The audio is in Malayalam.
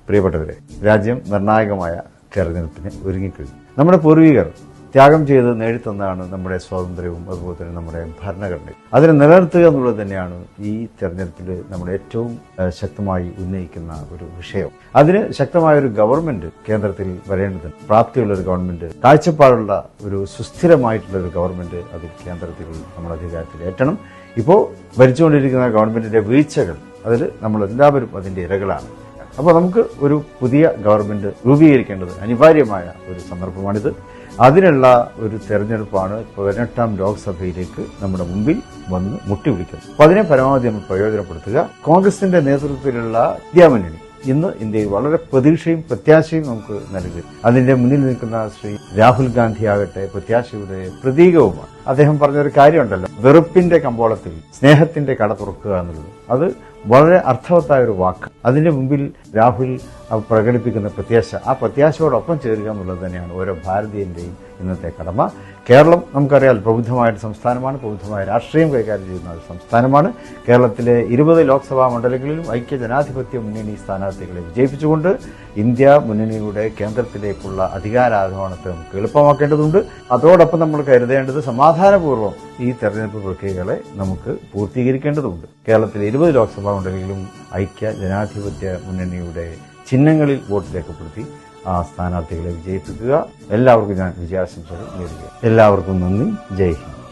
പ്രിയപ്പെട്ടവരെ, രാജ്യം നിർണായകമായ തെരഞ്ഞെടുപ്പിന് ഒരുങ്ങിക്കഴിഞ്ഞു. നമ്മുടെ പൂർവികർ ത്യാഗം ചെയ്ത് നേടിത്തന്നതാണ് നമ്മുടെ സ്വാതന്ത്ര്യവും അതുപോലെ തന്നെ നമ്മുടെ ഭരണഘടനയും. അതിനെ നിലനിർത്തുക എന്നുള്ളത് തന്നെയാണ് ഈ തെരഞ്ഞെടുപ്പിൽ നമ്മൾ ഏറ്റവും ശക്തമായി ഉന്നയിക്കുന്ന ഒരു വിഷയം. അതിന് ശക്തമായ ഒരു ഗവൺമെന്റ് കേന്ദ്രത്തിൽ വരേണ്ടതുണ്ട്. പ്രാപ്തിയുള്ള ഒരു ഗവൺമെന്റ്, കാഴ്ചപ്പാടുള്ള ഒരു സുസ്ഥിരമായിട്ടുള്ള ഒരു ഗവൺമെന്റ് അതിൽ കേന്ദ്രത്തിൽ നമ്മൾ അധികാരത്തിൽ ഏറ്റണം. ഇപ്പോൾ ഭരിച്ചുകൊണ്ടിരിക്കുന്ന ഗവൺമെന്റിന്റെ വീഴ്ചകൾ അതിൽ നമ്മളെല്ലാവരും അതിന്റെ ഇരകളാണ്. അപ്പോൾ നമുക്ക് ഒരു പുതിയ ഗവൺമെന്റ് രൂപീകരിക്കേണ്ടത് അനിവാര്യമായ ഒരു സന്ദർഭമാണിത്. അതിനുള്ള ഒരു തെരഞ്ഞെടുപ്പാണ് 18ാം ലോക്സഭയിലേക്ക് നമ്മുടെ മുമ്പിൽ വന്ന് മുട്ടിവിളിക്കുന്നത്. അപ്പോൾ അതിനെ പരമാവധി നമ്മൾ പ്രയോജനപ്പെടുത്തുക. കോൺഗ്രസിന്റെ നേതൃത്വത്തിലുള്ള ഇന്ത്യ മുന്നണി ഇന്ന് ഇന്ത്യയിൽ വളരെ പ്രതീക്ഷയും പ്രത്യാശയും നമുക്ക് നൽകി. അതിന്റെ മുന്നിൽ നിൽക്കുന്ന ശ്രീ രാഹുൽ ഗാന്ധി ആകട്ടെ പ്രത്യാശയുടെ പ്രതീകവുമാണ്. അദ്ദേഹം പറഞ്ഞൊരു കാര്യമുണ്ടല്ലോ, വെറുപ്പിന്റെ കമ്പോളത്തിൽ സ്നേഹത്തിന്റെ കട തുറക്കുക എന്നുള്ളത്. അത് വളരെ അർത്ഥവത്തായ ഒരു വാക്ക്. അതിന്റെ മുമ്പിൽ രാഹുൽ പ്രകടിപ്പിക്കുന്ന പ്രത്യാശ, ആ പ്രത്യാശയോടൊപ്പം ചേരുക എന്നുള്ളത് തന്നെയാണ് ഓരോ ഭാരതീയന്റെയും ഇന്നത്തെ കടമ. കേരളം നമുക്കറിയാം പ്രബുദ്ധമായ സംസ്ഥാനമാണ്, പ്രബുദ്ധമായ രാഷ്ട്രീയം കൈകാര്യം ചെയ്യുന്ന ഒരു സംസ്ഥാനമാണ്. കേരളത്തിലെ 20 ലോക്സഭാ മണ്ഡലങ്ങളിലും ഐക്യ ജനാധിപത്യ മുന്നണി സ്ഥാനാർത്ഥികളെ വിജയിപ്പിച്ചുകൊണ്ട് ഇന്ത്യ മുന്നണിയുടെ കേന്ദ്രത്തിലേക്കുള്ള അധികാരാരോഹണത്തെ നമുക്ക് എളുപ്പമാക്കേണ്ടതുണ്ട്. അതോടൊപ്പം നമ്മൾ കരുതേണ്ടത് സമാധാനപൂർവ്വം ഈ തെരഞ്ഞെടുപ്പ് പ്രക്രിയകളെ നമുക്ക് പൂർത്തീകരിക്കേണ്ടതുണ്ട്. കേരളത്തിലെ 20 ലോക്സഭാ മണ്ഡലങ്ങളിലും ഐക്യ ജനാധിപത്യ മുന്നണിയുടെ ചിഹ്നങ്ങളിൽ വോട്ട് രേഖപ്പെടുത്തി ആ സ്ഥാനാർത്ഥികളെ വിജയിപ്പിക്കുക. എല്ലാവർക്കും ഞാൻ വിജയാശംസകൾ നേരുക. എല്ലാവർക്കും നന്ദി. ജയ് ഹിന്ദ്.